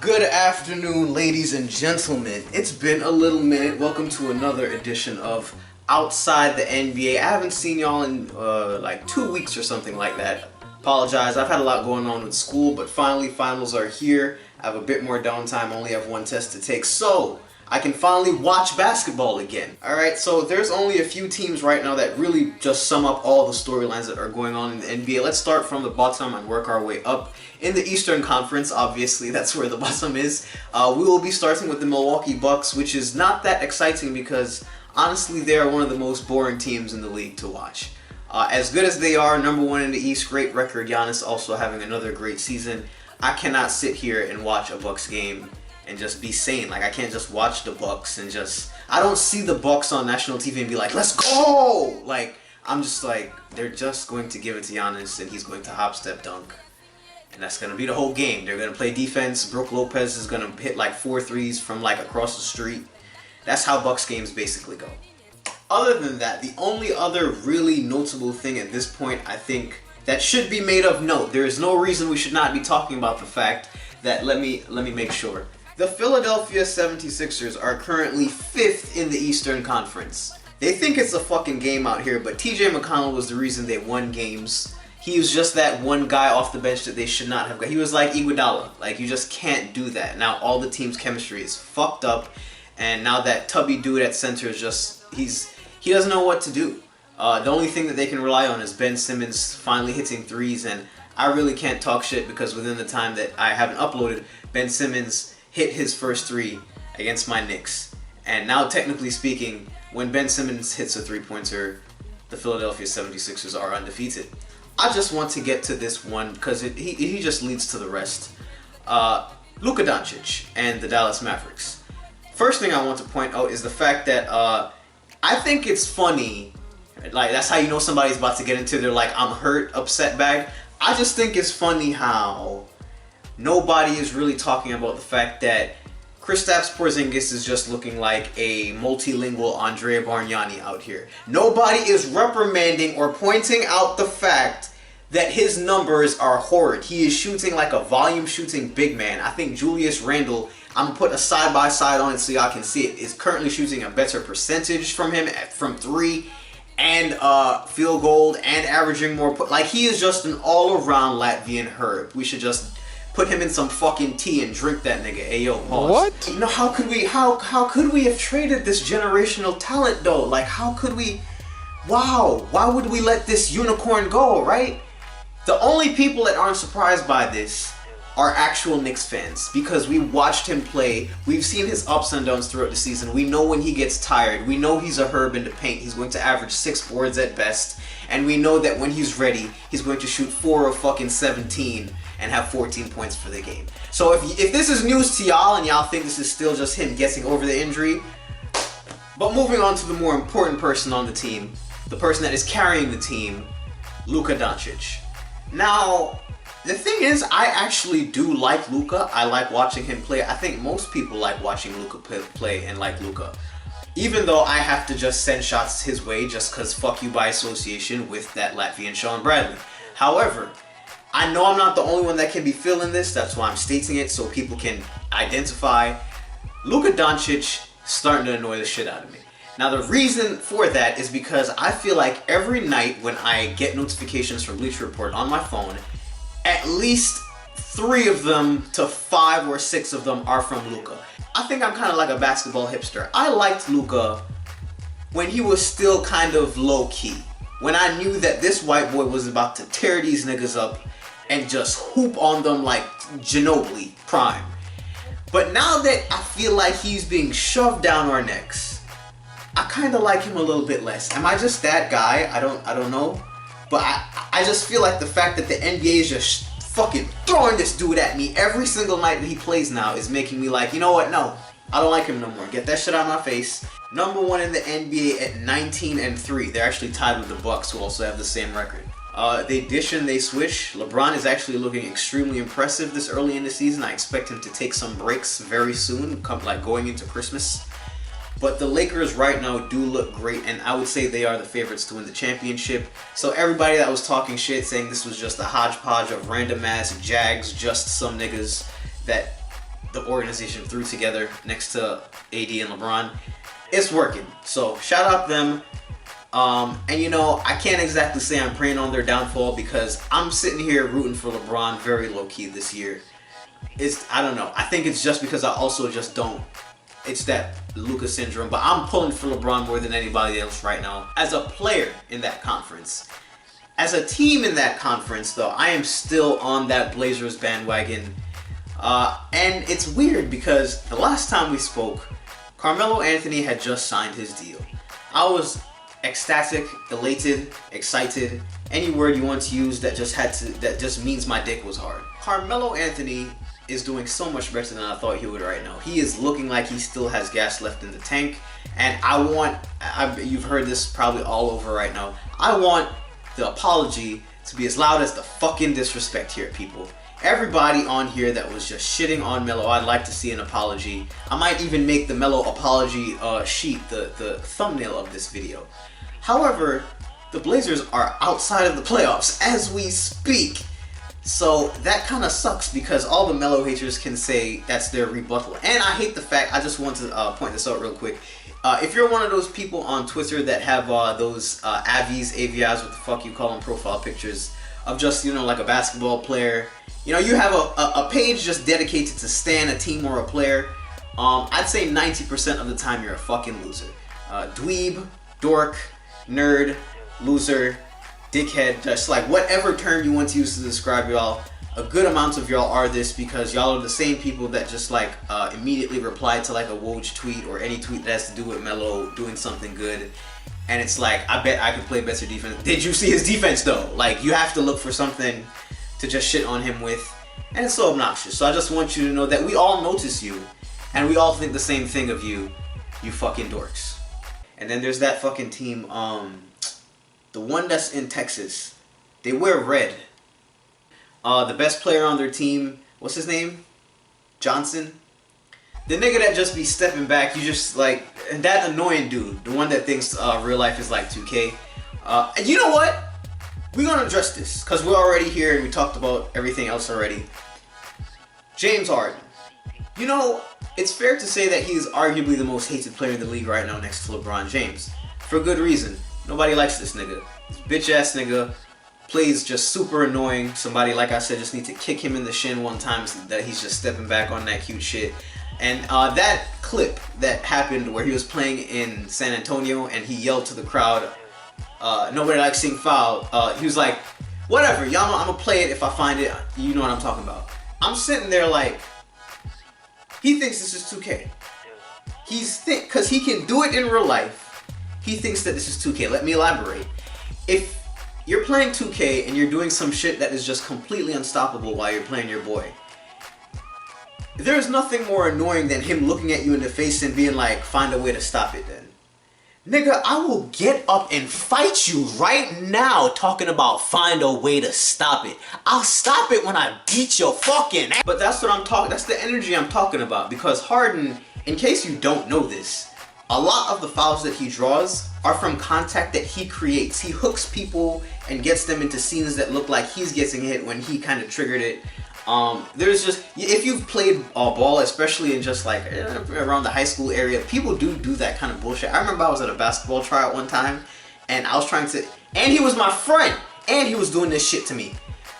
Good afternoon, ladies and gentlemen. It's been a little minute. Welcome to another edition of Outside the NBA. I haven't seen y'all in like 2 weeks or something like that. Apologize, I've had a lot going on with school, but finally finals are here. I have a bit more downtime, only have one test to take, so I can finally watch basketball again. Alright, so there's only a few teams right now that really just sum up all the storylines that are going on in the NBA. Let's start from the bottom and work our way up. In the Eastern Conference, obviously, that's where the bottom is. We will be starting with the Milwaukee Bucks, which is not that exciting because, honestly, they are one of the most boring teams in the league to watch. As good as they are, number one in the East, great record, Giannis also having another great season. I cannot sit here and watch a Bucks game and just be sane. Like, I can't just watch the Bucks and just... I don't see the Bucks on national TV and be like, let's go! Like, I'm just like, they're just going to give it to Giannis and he's going to hop, step, dunk. And that's going to be the whole game. They're going to play defense. Brook Lopez is going to hit like 4 threes from like across the street. That's how Bucks games basically go. Other than that, the only other really notable thing at this point, I think, that should be made of note, there is no reason we should not be talking about the fact that, let me make sure. The Philadelphia 76ers are currently 5th in the Eastern Conference. They think it's a fucking game out here, but TJ McConnell was the reason they won games. He was just that one guy off the bench that they should not have got. He was like Iguodala. Like, you just can't do that. Now all the team's chemistry is fucked up, and now that tubby dude at center is just, he doesn't know what to do. The only thing that they can rely on is Ben Simmons finally hitting threes, and I really can't talk shit because within the time that I haven't uploaded, Ben Simmons hit his first three against my Knicks. And now, technically speaking, when Ben Simmons hits a three-pointer, the Philadelphia 76ers are undefeated. I just want to get to this one because he just leads to the rest. Luka Doncic and the Dallas Mavericks. First thing I want to point out is the fact that I think it's funny. Like, that's how you know somebody's about to get into their like I'm hurt upset bag. I just think it's funny how nobody is really talking about the fact that Kristaps Porzingis is just looking like a multilingual Andrea Bargnani out here. Nobody is reprimanding or pointing out the fact that his numbers are horrid. He is shooting like a volume shooting big man. I think Julius Randle, I'm going to put a side by side on it so y'all can see it, is currently shooting a better percentage from him from 3 and field goal and averaging more. Like, he is just an all-around Latvian herb. We should just put him in some fucking tea and drink that nigga. Hey, yo, pause. What? You know, how could we have traded this generational talent though? Like, how could we? Wow, why would we let this unicorn go, right? The only people that aren't surprised by this are actual Knicks fans, because we watched him play. We've seen his ups and downs throughout the season. We know when he gets tired. We know he's a herb in the paint. He's going to average 6 boards at best. And we know that when he's ready, he's going to shoot 4 of fucking 17 and have 14 points for the game. So if this is news to y'all and y'all think this is still just him getting over the injury, but moving on to the more important person on the team, the person that is carrying the team, Luka Doncic. Now, the thing is, I actually do like Luka. I like watching him play. I think most people like watching Luka play and like Luka. Even though I have to just send shots his way just because fuck you by association with that Latvian Sean Bradley. However, I know I'm not the only one that can be feeling this. That's why I'm stating it so people can identify. Luka Doncic starting to annoy the shit out of me. Now, the reason for that is because I feel like every night when I get notifications from Bleacher Report on my phone, at least 3 of them to 5 or 6 of them are from Luka. I think I'm kind of like a basketball hipster. I liked Luka when he was still kind of low-key. When I knew that this white boy was about to tear these niggas up and just hoop on them like Ginobili prime. But now that I feel like he's being shoved down our necks, I kind of like him a little bit less. Am I just that guy? I don't know. But I just feel like the fact that the NBA is just fucking throwing this dude at me every single night that he plays now is making me like, you know what? No, I don't like him no more. Get that shit out of my face. Number 1 in the NBA at 19-3. They're actually tied with the Bucks, who also have the same record. They dish and they swish. LeBron is actually looking extremely impressive this early in the season. I expect him to take some breaks very soon, going into Christmas. But the Lakers right now do look great, and I would say they are the favorites to win the championship. So everybody that was talking shit, saying this was just a hodgepodge of random ass Jags, just some niggas that the organization threw together next to AD and LeBron, it's working. So shout out them. And you know, I can't exactly say I'm praying on their downfall because I'm sitting here rooting for LeBron very low-key this year. I don't know. I think it's just because I also just don't. It's that Luka syndrome, but I'm pulling for LeBron more than anybody else right now. As a player in that conference. As a team in that conference, though, I am still on that Blazers bandwagon. And it's weird because the last time we spoke, Carmelo Anthony had just signed his deal. I was ecstatic, elated, excited, any word you want to use that just means my dick was hard. Carmelo Anthony is doing so much better than I thought he would right now. He is looking like he still has gas left in the tank, and you've heard this probably all over right now, I want the apology to be as loud as the fucking disrespect here, people. Everybody on here that was just shitting on Melo, I'd like to see an apology. I might even make the Melo apology sheet the thumbnail of this video. However, the Blazers are outside of the playoffs as we speak. So that kind of sucks because all the Melo haters can say that's their rebuttal. And I hate the fact, I just want to point this out real quick. If you're one of those people on Twitter that have those AVIs, what the fuck you call them, profile pictures of just, you know, like a basketball player. You know, you have a page just dedicated to stan a team or a player. I'd say 90% of the time you're a fucking loser. Dweeb, dork, nerd, loser, dickhead, just like whatever term you want to use to describe y'all. A good amount of y'all are this because y'all are the same people that just like immediately reply to like a Woj tweet or any tweet that has to do with Melo doing something good. And it's like, I bet I could play better defense. Did you see his defense though? Like, you have to look for something to just shit on him with. And it's so obnoxious. So I just want you to know that we all notice you. And we all think the same thing of you. You fucking dorks. And then there's that fucking team, the one that's in Texas. They wear red. The best player on their team, what's his name? Johnson? The nigga that just be stepping back, you just like, that annoying dude, the one that thinks real life is like 2K. And you know what? We're gonna address this, because we're already here and we talked about everything else already. James Harden. You know, it's fair to say that he is arguably the most hated player in the league right now next to LeBron James. For good reason. Nobody likes this nigga. This bitch ass nigga plays just super annoying. Somebody, like I said, just need to kick him in the shin one time so that he's just stepping back on that cute shit. And that clip that happened where he was playing in San Antonio and he yelled to the crowd, nobody likes seeing foul. He was like, whatever, y'all know I'm gonna play it if I find it. You know what I'm talking about. I'm sitting there like, he thinks this is 2K. Because he can do it in real life. He thinks that this is 2K. Let me elaborate. If you're playing 2K and you're doing some shit that is just completely unstoppable while you're playing your boy, there's nothing more annoying than him looking at you in the face and being like, find a way to stop it then. Nigga, I will get up and fight you right now talking about find a way to stop it. I'll stop it when I beat your fucking ass. But that's what I'm talking, that's the energy I'm talking about. Because Harden, in case you don't know this, a lot of the fouls that he draws are from contact that he creates. He hooks people and gets them into scenes that look like he's getting hit when he kind of triggered it. There's just, if you've played ball, especially in just like around the high school area, people do that kind of bullshit. I remember I was at a basketball tryout one time and I was trying to, and he was my friend and he was doing this shit to me.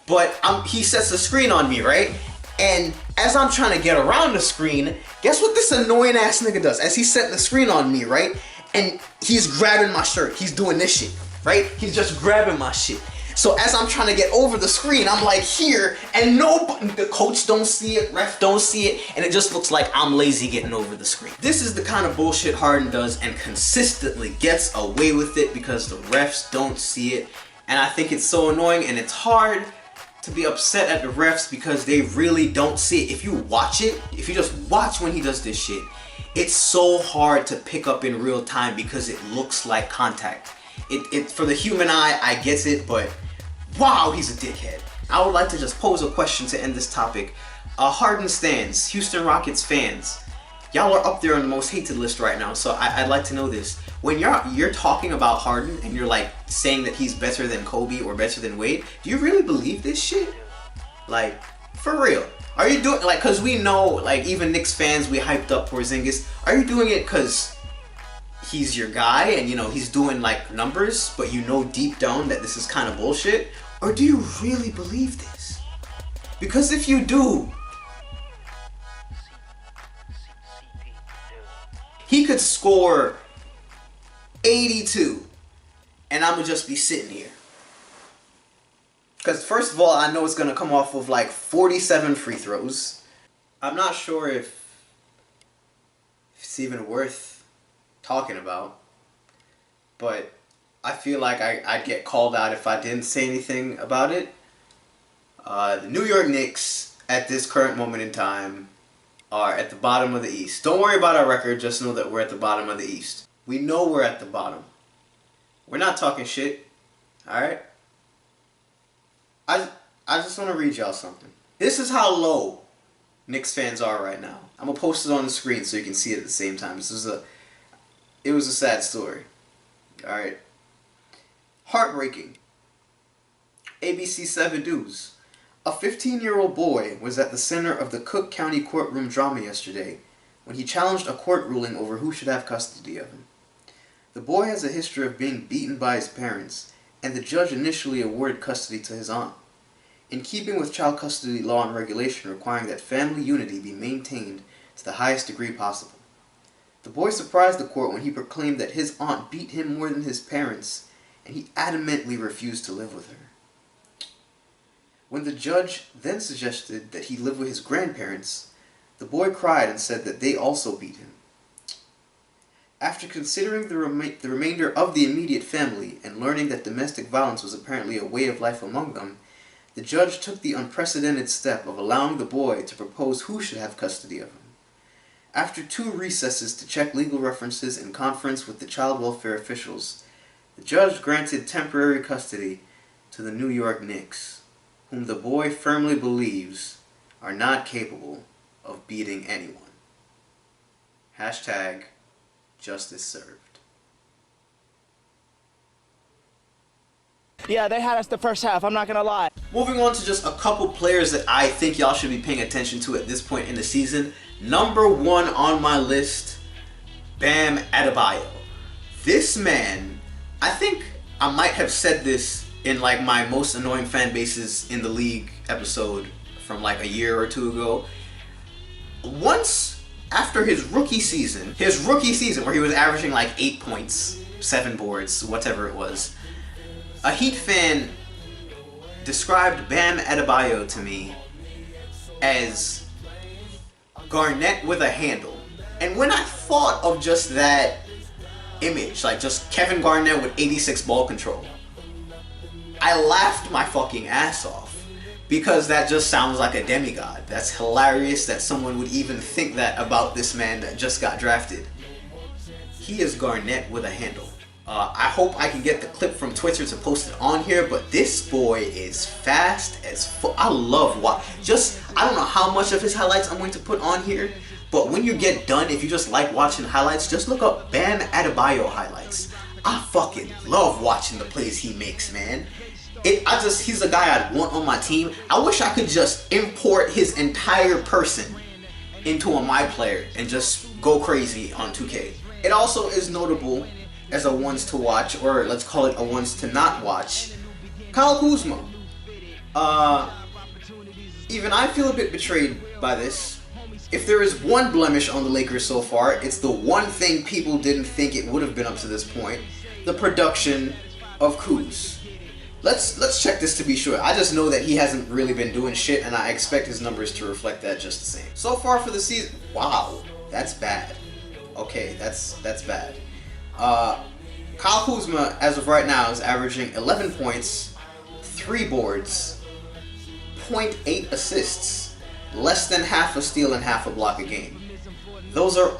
But he sets the screen on me, right? And as I'm trying to get around the screen, guess what this annoying ass nigga does? As he's setting the screen on me, right? And he's grabbing my shirt. He's doing this shit, right? He's just grabbing my shit. So as I'm trying to get over the screen, I'm like here, and the coach don't see it, ref don't see it, and it just looks like I'm lazy getting over the screen. This is the kind of bullshit Harden does and consistently gets away with it because the refs don't see it. And I think it's so annoying, and it's hard to be upset at the refs because they really don't see it. If you watch it, if you just watch when he does this shit, it's so hard to pick up in real time because it looks like contact. It for the human eye, I get it, but wow, he's a dickhead. I would like to just pose a question to end this topic. Harden stans, Houston Rockets fans, y'all are up there on the most hated list right now, so I'd like to know this. When you're talking about Harden and you're like saying that he's better than Kobe or better than Wade, do you really believe this shit? Like, for real. Are you doing, like, because we know, like, even Knicks fans, we hyped up Porzingis. Are you doing it because he's your guy and, you know, he's doing, like, numbers, but you know deep down that this is kind of bullshit? Or do you really believe this? Because if you do, he could score 82 and I'm going to just be sitting here. Because first of all, I know it's going to come off of like 47 free throws. I'm not sure if it's even worth talking about. But I feel like I'd get called out if I didn't say anything about it. The New York Knicks, at this current moment in time, are at the bottom of the East. Don't worry about our record, just know that we're at the bottom of the East. We know we're at the bottom. We're not talking shit, alright? I just want to read y'all something. This is how low Knicks fans are right now. I'm going to post it on the screen so you can see it at the same time. It was a sad story. Alright. Heartbreaking. ABC 7 News. A 15-year-old boy was at the center of the Cook County courtroom drama yesterday when he challenged a court ruling over who should have custody of him. The boy has a history of being beaten by his parents, and the judge initially awarded custody to his aunt. In keeping with child custody law and regulation requiring that family unity be maintained to the highest degree possible. The boy surprised the court when he proclaimed that his aunt beat him more than his parents, and he adamantly refused to live with her. When the judge then suggested that he live with his grandparents, the boy cried and said that they also beat him. After considering the remainder of the immediate family and learning that domestic violence was apparently a way of life among them, the judge took the unprecedented step of allowing the boy to propose who should have custody of him. After 2 recesses to check legal references and conference with the child welfare officials, the judge granted temporary custody to the New York Knicks, whom the boy firmly believes are not capable of beating anyone. Hashtag justice served. Yeah, they had us the first half, I'm not gonna lie. Moving on to just a couple players that I think y'all should be paying attention to at this point in the season. Number 1 on my list, Bam Adebayo. This man, I think I might have said this in like my most annoying fan bases in the league episode from like a year or 2 ago. Once after his rookie season where he was averaging like 8 points, 7 boards, whatever it was, a Heat fan described Bam Adebayo to me as Garnett with a handle. And when I thought of just that image, like just Kevin Garnett with 86 ball control, I laughed my fucking ass off. Because that just sounds like a demigod. That's hilarious that someone would even think that about this man that just got drafted. He is Garnett with a handle. I hope I can get the clip from Twitter to post it on here, but this boy is fast as fuck. I love I don't know how much of his highlights I'm going to put on here, but when you get done, if you just like watching highlights, just look up Bam Adebayo highlights. I fucking love watching the plays he makes, man. He's a guy I'd want on my team. I wish I could just import his entire person into a My Player and just go crazy on 2K. It also is notable as a ones to watch, or let's call it a ones to not watch, Kyle Kuzma. Even I feel a bit betrayed by this. If there is one blemish on the Lakers so far, it's the one thing people didn't think it would have been up to this point, the production of Kuz. Let's check this to be sure. I just know that he hasn't really been doing shit, and I expect his numbers to reflect that just the same. So far for the season, wow, that's bad. Okay, that's bad. Kyle Kuzma, as of right now, is averaging 11 points, 3 boards, 0.8 assists, less than half a steal and half a block a game. Those are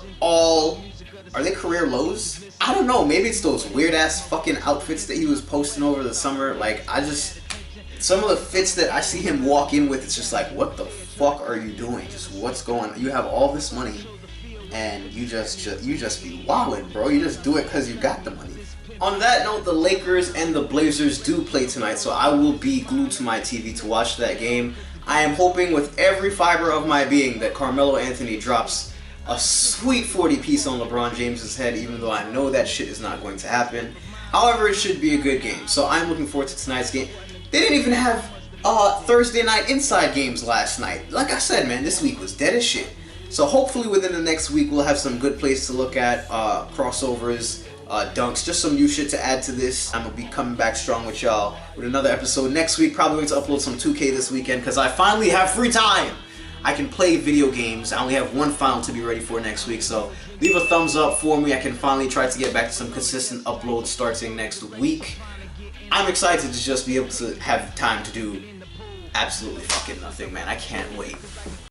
they career lows? I don't know, maybe it's those weird ass fucking outfits that he was posting over the summer. Like, some of the fits that I see him walk in with, it's just like, what the fuck are you doing? Just what's going on? You have all this money and you just be wildin', bro. You just do it because you got the money. On that note, the Lakers and the Blazers do play tonight, so I will be glued to my TV to watch that game. I am hoping with every fiber of my being that Carmelo Anthony drops a sweet 40 piece on LeBron James's head, even though I know that shit is not going to happen. However, it should be a good game, so I'm looking forward to tonight's game. They didn't even have Thursday night inside games last night. Like I said, man, this week was dead as shit. So hopefully within the next week we'll have some good plays to look at, crossovers, dunks, just some new shit to add to this. I'm gonna be coming back strong with y'all with another episode next week. Probably going to upload some 2K this weekend because I finally have free time. I can play video games. I only have one final to be ready for next week, so leave a thumbs up for me. I can finally try to get back to some consistent uploads starting next week. I'm excited to just be able to have time to do absolutely fucking nothing, man. I can't wait.